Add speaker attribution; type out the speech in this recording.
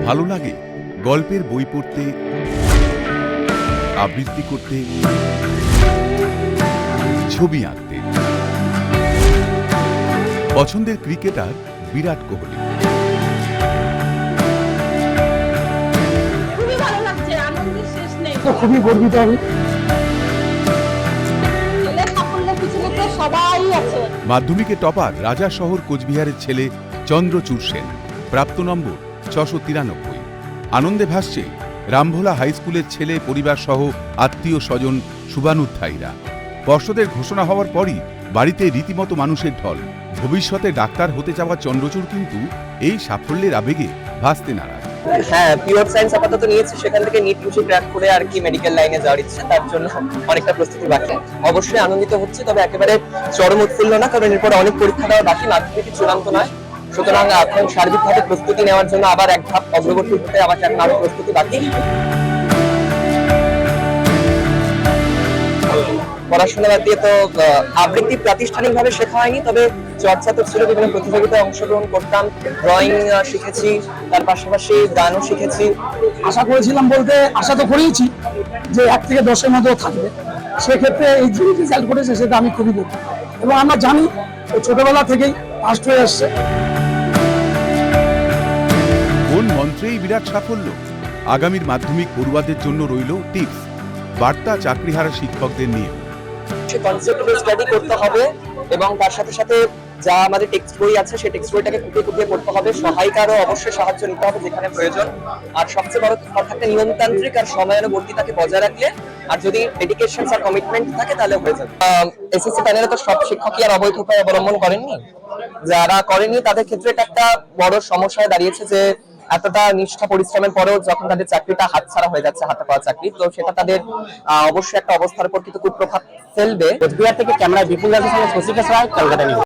Speaker 1: ভালো লাগে গল্পের বই পড়তে, আবৃত্তি করতে, ছবি আঁকতে। পছন্দের ক্রিকেটার বিরাট কোহলি।
Speaker 2: খুবই ভালো লাগছে, আনন্দের শেষ নেই।
Speaker 3: খুবই গর্বিত আমি।
Speaker 2: ছেলের সাফল্যের পিছনে তো সবাই আছে।
Speaker 1: মাধ্যমিকে টপার রাজা শহর কোচবিহারের ছেলে চন্দ্রচূড় সেন, প্রাপ্ত নম্বর 693। আনন্দে ভাসছে রামভোলা হাই স্কুলের ছেলে পরিবার সহ আত্মীয় স্বজন শুভানুধ্যায়ীরা। পর্ষদের ঘোষণা হওয়ার পরই বাড়িতে রীতিমতো মানুষের ঢল। ভবিষ্যতে ডাক্তার হতে যাওয়া চন্দ্রচূড় কিন্তু এই সাফল্যের আবেগে ভাসতে নারাজ।
Speaker 4: হ্যাঁ, পিওর সায়েন্স আপাতত নিয়েছি, সেখান থেকে নিট ইউজি ক্র্যাক করে আর কি মেডিকেল লাইনে যাওয়ার ইচ্ছে, তার জন্য অনেকটা প্রস্তুতি বাকি। অবশ্যই আনন্দিত হচ্ছে, তবে একেবারে চরম উৎফুল্ল না, কারণ এরপর অনেক পরীক্ষা দেওয়া বাকি, মাধ্যমিক চূড়ান্ত নয়। সুতরাং এখন সার্বিকভাবে প্রস্তুতি নেওয়ার জন্য আবার এক ধাপ অগ্রগতি হতে আমাকে এখন আরো প্রস্তুতি বাকি। পড়াশোনা বাদ দিয়ে তো আবৃত্তি প্রাতিষ্ঠানিকভাবে শেখা হয়নি, তবে চর্চা তো ছিল, বিভিন্ন প্রতিযোগিতায় অংশগ্রহণ করতাম, ড্রয়িং শিখেছি, তার পাশাপাশি গানও শিখেছি।
Speaker 3: আশা করেছিলাম বলতে আশা তো করেইছি যে 1 থেকে 10-এর মধ্যে থাকবে। সেক্ষেত্রে এই যে রেজাল্ট করেছে সেটা আমি খুবই গর্বিত, এবং আমরা জানি ছোটবেলা থেকেই ফার্স্ট হয়ে আসছে।
Speaker 1: কোন মন্ত্রেই বিরাট সাফল্য? আগামীর মাধ্যমিক পড়ুয়াদের জন্য রইল টিপস, বার্তা চাকরিহারা শিক্ষকদের নিয়ে।
Speaker 4: সে কনসেপ্ট স্টাডি করতে হবে, এবং তার সাথে সাথে যা আমাদের টেক্সট বই আছে সেই টেক্সট বইটাকে কুপিয়ে কুপিয়ে পড়তে হবে। সহায়িকারও অবশ্যই সাহায্য নিতে হবে যেখানে প্রয়োজন। আর সবচেয়ে বড় কথা, একটা নিয়মতান্ত্রিক আর সময়ানুবর্তিতাকে বজায় রাখলে, আর যদি ডেডিকেশন আর কমিটমেন্ট থাকে, তাহলে হয়ে যাবে। এসএসসি প্যানেলে তো সব শিক্ষকই আর অবৈধ উপায় অবলম্বন করেননি। যারা করেনি তাদের ক্ষেত্রে এটা একটা বড় সমস্যায় দাঁড়িয়েছে যে এতটা নিষ্ঠা পরিশ্রমের পরেও যখন তাদের চাকরিটা হাতছাড়া হয়ে যাচ্ছে, হাতে পাওয়া চাকরি, তো সেটা তাদের অবশ্যই একটা অবস্থার উপর কিন্তু কুপ্রভাব ফেলবে।
Speaker 5: কোচবিহার থেকে ক্যামেরা বিপুল রাজের সঙ্গে শশীকেশ রায়, কলকাতা নিউজ।